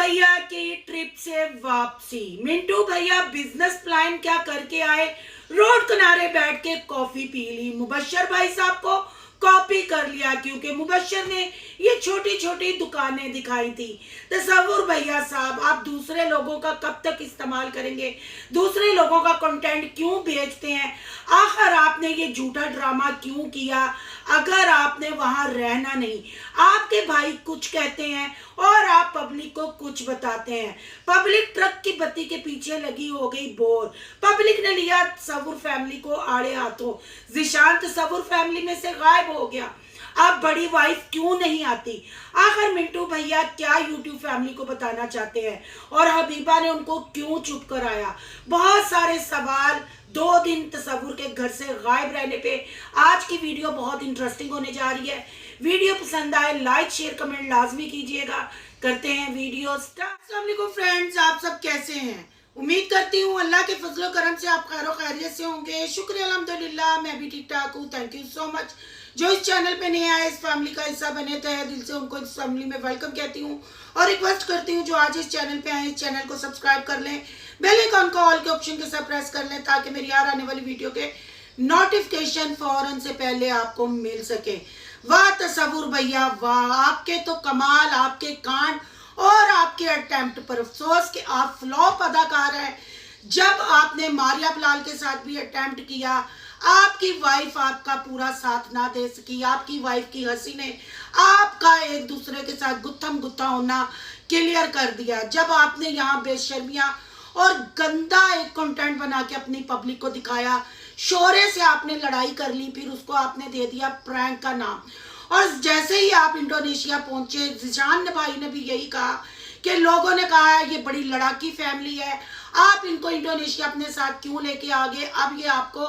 भैया की ट्रिप से वापसी। मिंटू भैया बिजनेस प्लान क्या करके आए, रोड किनारे बैठ के कॉफी पी ली। मुबश्शिर भाई साहब को कॉपी कर लिया क्योंकि मुबश्शिर ने ये छोटी छोटी दुकानें दिखाई थी। तसव्वुर भैया साहब, आप दूसरे लोगों का कब तक इस्तेमाल करेंगे, दूसरे लोगों का कंटेंट क्यों बेचते हैं, आखिर आपने ये झूठा ड्रामा क्यों किया अगर आपने वहां रहना नहीं। आपके भाई कुछ कहते हैं और आप पब्लिक को कुछ बताते हैं। पब्लिक ट्रक की बत्ती के पीछे लगी हो गई बोर। पब्लिक ने लिया तसव्वुर फैमिली को आड़े हाथों। जिशान तसव्वुर फैमिली में से गायब हो गया। अब बड़ी वाइफ क्यों नहीं आती? आखिर मिंटू भैया क्या यूट्यूब फैमिली को बताना चाहते हैं और हबीबा ने उनको क्यों चुप कराया? बहुत सारे सवाल 2 दिन तसव्वुर के घर से गायब रहने पे। आज की वीडियो बहुत इंटरेस्टिंग होने जा रही है। वीडियो पसंद आए लाइक शेयर कमेंट लाजमी कीजिएगा। करते हैं वीडियो स्टार्ट। अस्सलाम वालेकुम फ्रेंड्स, आप सब कैसे हैं? उम्मीद करती हूँ अल्लाह के फजलो करम से आप खैर खैरियत से होंगे। शुक्रिया अल्हम्दुलिल्लाह, मैं भी ठीक ठाक हूँ। Thank you so much. जो इस चैनल पे नए आए, इस फैमिली का हिस्सा बने, तहे दिल से उनको इस फैमिली में वेलकम कहती हूँ और रिक्वेस्ट करती हूँ जो आज इस चैनल पे आए इस चैनल को सब्सक्राइब कर लें, बेल आइकन को ऑल के ऑप्शन के साथ प्रेस कर लें ताकि मेरी हर आने वाली वीडियो के नोटिफिकेशन फौरन से पहले आपको मिल सके। वाह तसव्वुर भैया वाह, आपके तो कमाल, आपके कांड और आपके अटेम्प्ट पर अफसोस कि आप फ्लॉप अदाकार हैं। जब आपने मारिया बिलाल के साथ भी अटेम्प्ट किया, आपकी वाइफ आपका पूरा साथ ना दे सकी। आपकी वाइफ की हंसी ने आपका एक दूसरे के साथ गुत्थम गुत्था होना क्लियर कर दिया। जब आपने यहाँ बेशर्मियां और गंदा एक कंटेंट बना के अपनी पब्लिक को दिखाया, शोरे से आपने लड़ाई कर ली, फिर उसको आपने दे दिया प्रैंक का नाम। और जैसे ही आप इंडोनेशिया पहुंचे, जिशान भाई ने भी यही कहा कि लोगों ने कहा है ये बड़ी लड़ाकी फैमिली है, आप इनको इंडोनेशिया अपने साथ क्यों लेके आ गए, अब ये आपको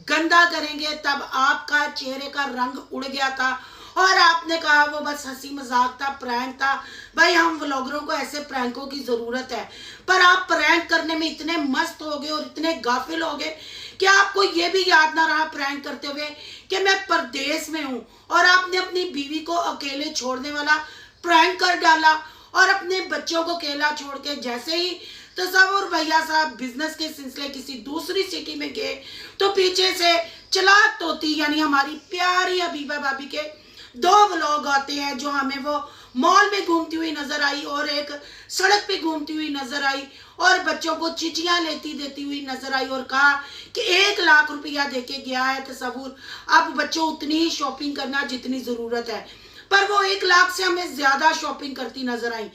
गंदा करेंगे। तब आपका चेहरे का रंग उड़ गया था और आपने कहा वो बस हंसी मजाक था, प्रैंक था। भाई हम व्लॉगरों को ऐसे प्रैंकों की जरूरत है, पर आप प्रैंक करने में इतने मस्त हो गए और इतने गाफिल हो गए कि आपको ये भी याद ना रहा प्रैंक करते हुए कि मैं परदेश में हूँ, और आपने अपनी बीवी को अकेले छोड़ने वाला प्रैंक कर डाला और अपने बच्चों को अकेला छोड़ के जैसे ही तसव्वुर भैया साहब बिजनेस के सिलसिले किसी दूसरी सिटी में गए तो पीछे से चलाक तोती यानी हमारी प्यारी हबीबा भाभी के 2 व्लॉग आते हैं जो हमें वो मॉल में घूमती हुई नजर आई और एक सड़क पे घूमती हुई नजर आई और बच्चों को चिचियां लेती देती हुई नजर आई और कहा कि 1 लाख रुपया देके गया है तसव्वुर, अब बच्चों उतनी ही शॉपिंग करना जितनी जरूरत है। पर वो 1 लाख से हमें ज्यादा शॉपिंग करती नजर आई।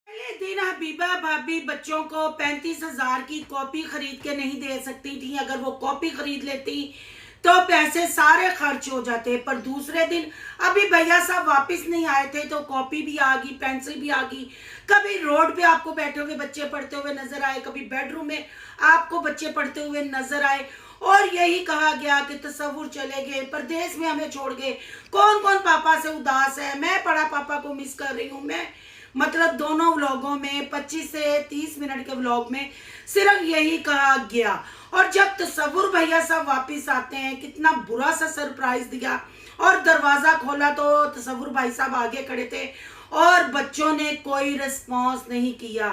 पहले दिन हबीबा भाभी बच्चों को 35,000 की कॉपी खरीद के नहीं दे सकती थी। अगर वो कॉपी खरीद लेती तो पैसे सारे खर्च हो जाते। पर दूसरे दिन अभी भैया साहब वापस नहीं आए थे तो कॉपी भी आ गई, पेंसिल भी आ गई। कभी रोड पे आपको बैठे हुए बच्चे पढ़ते हुए नजर आए, कभी बेडरूम में आपको बच्चे पढ़ते हुए नजर आए और यही कहा गया कि तसव्वुर चले गए, परदेश में हमें छोड़ गए। कौन कौन पापा से उदास है? मैं बड़ा पापा को मिस कर रही हूँ। मैं मतलब दोनों व्लॉगों में 25 से 30 मिनट के व्लॉग में सिर्फ यही कहा गया। और जब तसव्वुर भैया साहब वापस आते हैं, कितना बुरा सा सरप्राइज दिया और दरवाजा खोला तो तसव्वुर भाई साहब आगे खड़े थे और बच्चों ने कोई रिस्पॉन्स नहीं किया।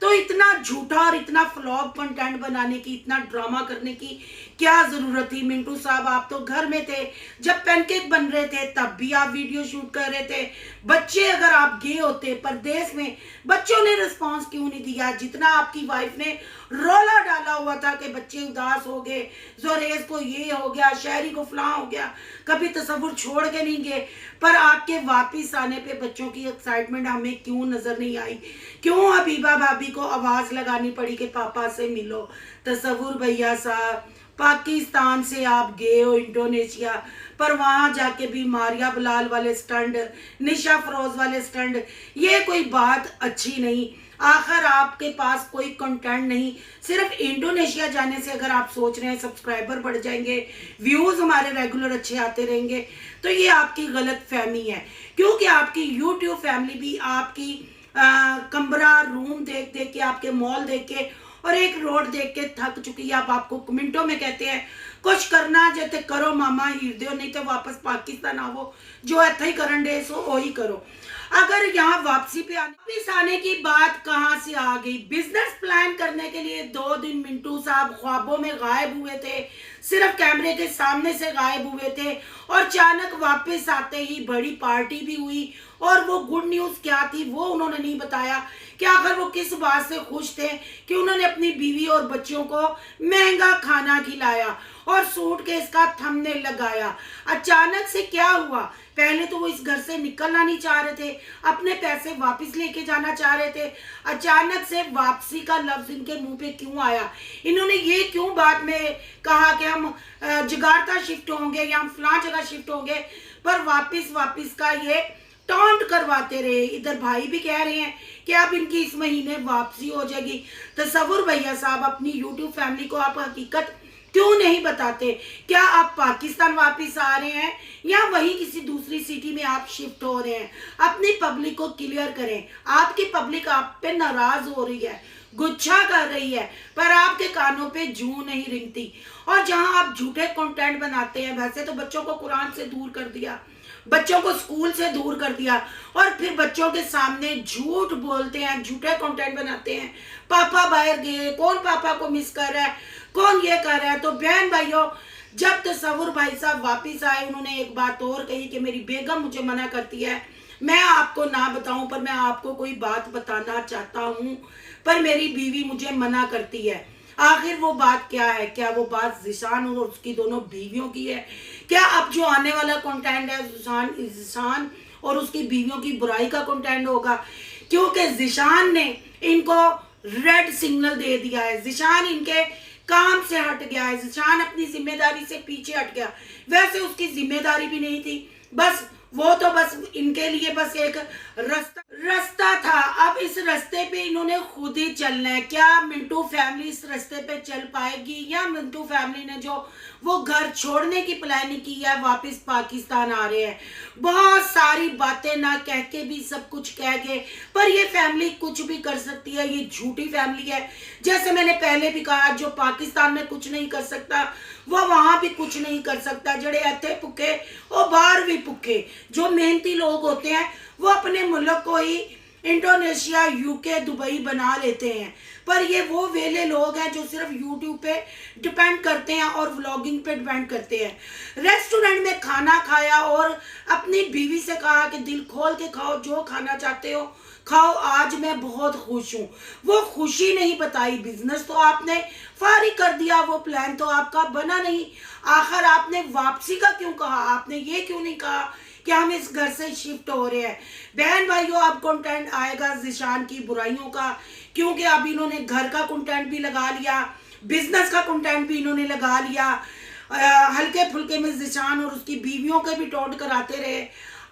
तो इतना झूठा और इतना फ्लॉप कंटेंट बनाने की, इतना ड्रामा करने की क्या जरूरत थी? मिंटू साहब आप तो घर में थे, जब पैनकेक बन रहे थे तब भी आप वीडियो शूट कर रहे थे। बच्चे अगर आप गए होते परदेश में, बच्चों ने रिस्पॉन्स क्यों नहीं दिया? जितना आपकी वाइफ ने रोला डाला हुआ था कि बच्चे उदास हो गए, जोरेज को ये हो गया, शहरी को फलां हो गया, कभी तसव्वुर छोड़ के नहीं गए। पर आपके वापिस आने पे बच्चों की एक्साइटमेंट हमें क्यों नजर नहीं आई? क्यों हबीबा भाभी को आवाज लगानी पड़ी कि पापा से मिलो? तसव्वुर भैया साहब पाकिस्तान से आप गए हो इंडोनेशिया, पर वहां जाके भी मारिया बिलाल वाले स्टंट, निशा फरोज वाले स्टंट, ये कोई बात अच्छी नहीं। आखिर आपके पास कोई कंटेंट नहीं, सिर्फ इंडोनेशिया जाने से अगर आप सोच रहे हैं सब्सक्राइबर बढ़ जाएंगे, व्यूज हमारे रेगुलर अच्छे आते रहेंगे, तो ये आपकी गलत फहमी है। क्योंकि आपकी यूट्यूब फैमिली भी आपकी कमरा रूम देख देख के, आपके मॉल देख के और एक रोड देख के थक चुकी है। आप आपको कमेंटों में कहते हैं कुछ करना जैसे करो मामा हीर दो, नहीं तो वापस पाकिस्तान आवो, जो इतना ही करन डे सो वही करो। अगर यहाँ वापस आने की बात कहाँ से आ गई? बिजनेस प्लान करने के लिए 2 दिन मिंटू साहब ख्वाबों में गायब हुए थे, सिर्फ कैमरे के सामने से गायब हुए थे और अचानक वापस आते ही बड़ी पार्टी भी हुई। और वो गुड न्यूज क्या थी वो उन्होंने नहीं बताया कि आखिर वो किस बात से खुश थे कि उन्होंने अपनी बीवी और बच्चों को महंगा खाना खिलाया और सूटकेस का थंबनेल लगाया। अचानक से क्या हुआ? पहले तो वो इस घर से निकलना नहीं चाह रहे थे, अपने पैसे वापस लेके जाना चाह रहे थे। अचानक से वापसी का लफ्ज इनके मुंह पे क्यों आया? इन्होंने ये क्यों बाद में कहा कि हम जगार्ता शिफ्ट होंगे या हम फलां जगह शिफ्ट होंगे, पर वापस का ये टॉन्ट करवाते रहे। इधर भाई भी कह रहे हैं कि अब इनकी इस महीने वापसी हो जाएगी। तसव्वुर भैया साहब, अपनी यूट्यूब फैमिली को आप हकीकत क्यों नहीं बताते? क्या आप पाकिस्तान वापस आ रहे हैं या वहीं किसी दूसरी सिटी में आप शिफ्ट हो रहे हैं? अपनी पब्लिक को क्लियर करें। आपकी पब्लिक आप पे नाराज हो रही है, गुच्छा कर रही है, पर आपके कानों पे जूं नहीं रिंगती। और जहां आप झूठे कंटेंट बनाते हैं, वैसे तो बच्चों को कुरान से दूर कर दिया, बच्चों को स्कूल से दूर कर दिया, और फिर बच्चों के सामने झूठ बोलते हैं, झूठे कंटेंट बनाते हैं। पापा बाहर गए, कौन पापा को मिस कर रहा है, कौन ये कर रहा है। तो बहन भाइयों, जब तसव्वुर भाई साहब वापस आए, उन्होंने एक बात और कही कि मेरी बेगम मुझे मना करती है मैं आपको ना बताऊं, पर मैं आपको कोई बात बताना चाहता हूं, पर मेरी बीवी मुझे मना करती है। आखिर वो बात क्या है? क्या वो बात ज़िशान और उसकी दोनों बीवियों की है? क्या अब जो आने वाला कंटेंट है ज़िशान और उसकी बीवियों की बुराई का कंटेंट होगा? क्योंकि ज़िशान ने इनको रेड सिग्नल दे दिया है, ज़िशान इनके काम से हट गया है, ज़िशान अपनी जिम्मेदारी से पीछे हट गया। वैसे उसकी जिम्मेदारी भी नहीं थी, बस वो तो बस इनके लिए बस एक रास्ता था। अब इस रास्ते पे इन्होंने खुद ही चलना है। क्या मिंटू फैमिली इस रास्ते पे चल पाएगी, या मिंटू फैमिली ने जो वो घर छोड़ने की प्लानिंग की है, वापस पाकिस्तान आ रहे हैं? बहुत सारी बातें ना कह के भी सब कुछ कह गए, पर ये फैमिली कुछ भी कर सकती है। ये झूठी फैमिली है। जैसे मैंने पहले भी कहा, जो पाकिस्तान में कुछ नहीं कर सकता वो वहां भी कुछ नहीं कर सकता। जड़े इत्थे भुखे वो बाहर भी भुखे। जो मेहनती लोग होते हैं वो अपने मुल्क को ही इंडोनेशिया, यूके, दुबई बना लेते हैं, पर ये वो वेले लोग हैं जो सिर्फ यूट्यूब पे डिपेंड करते हैं और व्लॉगिंग पे डिपेंड करते हैं। रेस्टोरेंट में खाना खाया और अपनी बीवी से कहा कि दिल खोल के खाओ, जो खाना चाहते हो खाओ, आज मैं बहुत खुश हूँ। वो खुशी नहीं बताई। बिजनेस तो आपने फारिग कर दिया, वो प्लान तो आपका बना नहीं। आखिर आपने वापसी का क्यों कहा? आपने ये क्यों नहीं कहा कि हम इस घर से शिफ्ट हो रहे हैं? बहन भाइयों, अब कंटेंट आएगा ज़िशान की बुराइयों का, क्योंकि अब इन्होंने घर का कंटेंट भी लगा लिया, बिजनेस का कंटेंट भी इन्होंने लगा लिया। हल्के फुल्के में ज़िशान और उसकी बीवियों के भी टोंट कराते रहे।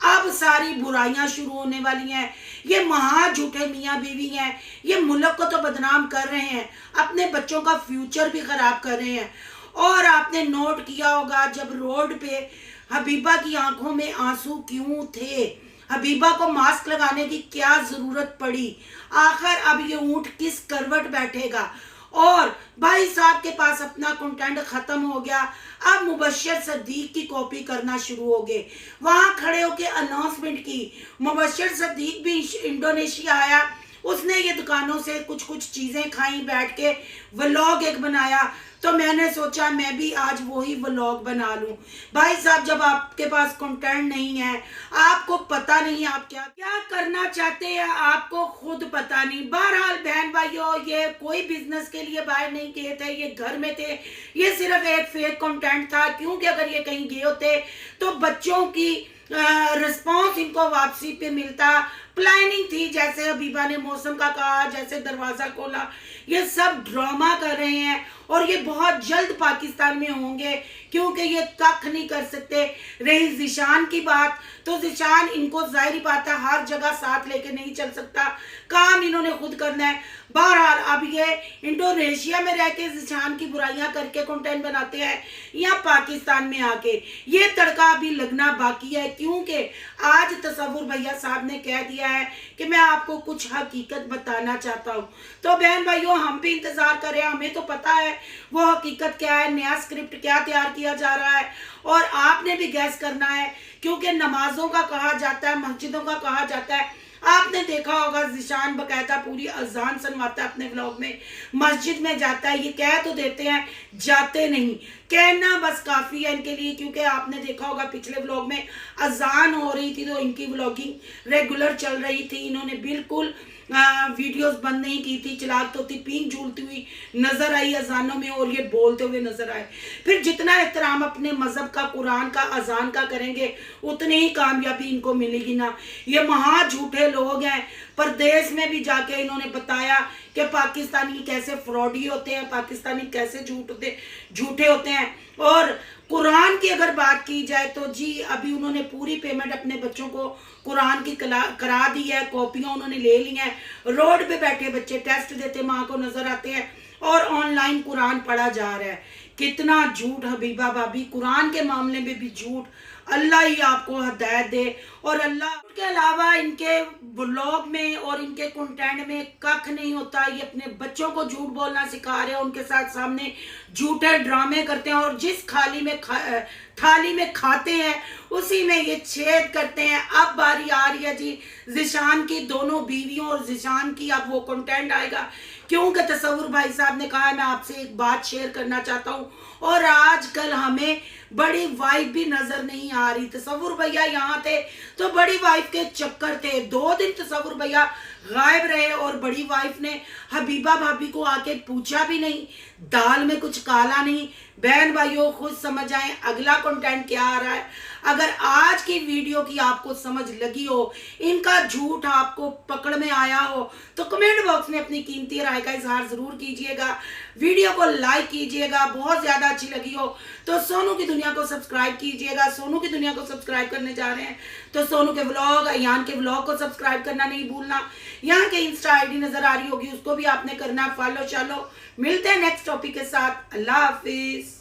अब सारी बुराइयां शुरू होने वाली हैं। ये महा झूठे मियाँ बीवी हैं। ये मुल्क को तो बदनाम कर रहे हैं, अपने बच्चों का फ्यूचर भी खराब कर रहे हैं। और आपने नोट किया होगा, जब रोड पे हबीबा की आंखों में आंसू क्यों थे? हबीबा को मास्क लगाने की क्या जरूरत पड़ी? आखिर अब ये ऊंट किस करवट बैठेगा? और भाई साहब के पास अपना कंटेंट खत्म हो गया। अब मुबश्शिर सद्दीक की कॉपी करना शुरू हो गए। वहां खड़े होके अनाउंसमेंट की। मुबश्शिर सद्दीक भी इंडोनेशिया आया, उसने ये दुकानों से कुछ कुछ चीजें खाई, बैठ के व्लॉग एक बनाया। तो मैंने सोचा मैं भी आज वही व्लॉग बना लूं। भाई साहब, जब आपके पास कंटेंट नहीं है, आपको पता नहीं आप क्या क्या करना चाहते हैं, आपको खुद पता नहीं। बहरहाल बहन भाइयों, ये कोई बिजनेस के लिए बाहर नहीं गए थे, ये घर में थे। ये सिर्फ एक फेक कंटेंट था, क्योंकि अगर ये कहीं गए होते तो बच्चों की रिस्पॉन्स इनको वापसी पे मिलता, प्लानिंग थी, जैसे हबीबा ने मौसम का कहा, जैसे दरवाजा खोला, ये सब ड्रामा कर रहे हैं और ये बहुत जल्द पाकिस्तान में होंगे, क्योंकि ये कख नहीं कर सकते। रही जिशान की बात, तो जिशान इनको जाहिर बात है हर जगह साथ लेके नहीं चल सकता, काम इन्होंने खुद करना है। बहरहाल अब ये इंडोनेशिया में रह के जिशान की बुराइयां करके कंटेंट बनाते हैं या पाकिस्तान में आके, ये तड़का अभी लगना बाकी है, क्योंकि आज तसव्वुर भैया साहब ने कह दिया है कि मैं आपको कुछ हकीकत बताना चाहता हूँ। तो बहन भाइयों, हम भी इंतजार कर रहे हैं, हमें तो पता है वो हकीकत क्या है, नया स्क्रिप्ट क्या तैयार किया जा रहा है, और आपने भी गैस करना है, क्योंकि नमाजों का कहा जाता है, मस्जिदों का कहा जाता है। आपने देखा होगा जिशान बकायदा पूरी अजान सुनवाता है अपने व्लॉग में, मस्जिद में जाता है, ये कह तो देते हैं, जाते नहीं, कहना बस काफ़ी है इनके लिए, क्योंकि आपने देखा होगा पिछले व्लॉग में अजान हो रही थी तो इनकी व्लॉगिंग रेगुलर चल रही थी, इन्होंने बिल्कुल वीडियोस बंद नहीं की थी। चिराग तोती पींग झूलती हुई नजर आई अजानों में और ये बोलते हुए नजर आए। फिर जितना एहतराम अपने मजहब का, कुरान का, अजान का करेंगे, उतनी ही कामयाबी इनको मिलेगी ना। ये महा झूठे लोग हैं, परदेश में भी जाके इन्होंने बताया कि पाकिस्तानी कैसे फ्रॉडी होते हैं, पाकिस्तानी कैसे झूठे होते हैं। और कुरान की अगर बात की जाए तो जी अभी उन्होंने पूरी पेमेंट अपने बच्चों को कुरान की करा दी है, कॉपियां उन्होंने ले ली हैं। रोड पे बैठे बच्चे टेस्ट देते माँ को नजर आते हैं और ऑनलाइन कुरान पढ़ा जा रहा है। कितना झूठ हबीबा भाभी, कुरान के मामले में भी झूठ। अल्लाह ही आपको हिदायत दे। और अल्लाह के अलावा इनके ब्लॉग में और इनके कंटेंट में कख नहीं होता। ये अपने बच्चों को झूठ बोलना सिखा रहे हैं, उनके साथ सामने झूठे ड्रामे करते हैं, और जिस थाली में खाते हैं उसी में ये छेद करते हैं। अब बारी आ रही है जी जिशान की, दोनों बीवियों और जिशान की अब वो कंटेंट आएगा, क्योंकि तसव्वुर भाई साहब ने कहा मैं आपसे एक बात शेयर करना चाहता हूँ। और आजकल हमें बड़ी वाइफ भी नजर नहीं आ रही। तसव्वुर भैया यहाँ थे तो बड़ी वाइफ के चक्कर थे, 2 दिन तसव्वुर भैया गायब रहे और बड़ी वाइफ ने हबीबा भाभी को आके पूछा भी नहीं, दाल में कुछ काला नहीं। बहन भाइयों खुद समझ आए अगला कंटेंट क्या आ रहा है। अगर आज की वीडियो की आपको समझ लगी हो, इनका झूठ आपको पकड़ में आया हो, तो कमेंट बॉक्स में अपनी कीमती राय का इजहार जरूर कीजिएगा। वीडियो को लाइक कीजिएगा, बहुत ज्यादा अच्छी लगी हो तो सोनू की दुनिया को सब्सक्राइब कीजिएगा। सोनू की दुनिया को सब्सक्राइब करने जा रहे हैं तो सोनू के व्लॉग, अयान के व्लॉग को सब्सक्राइब करना नहीं भूलना। यहाँ के इंस्टा आईडी नजर आ रही होगी, उसको भी आपने करना फॉलो। चलो मिलते हैं नेक्स्ट टॉपिक के साथ। अल्लाह हाफिज।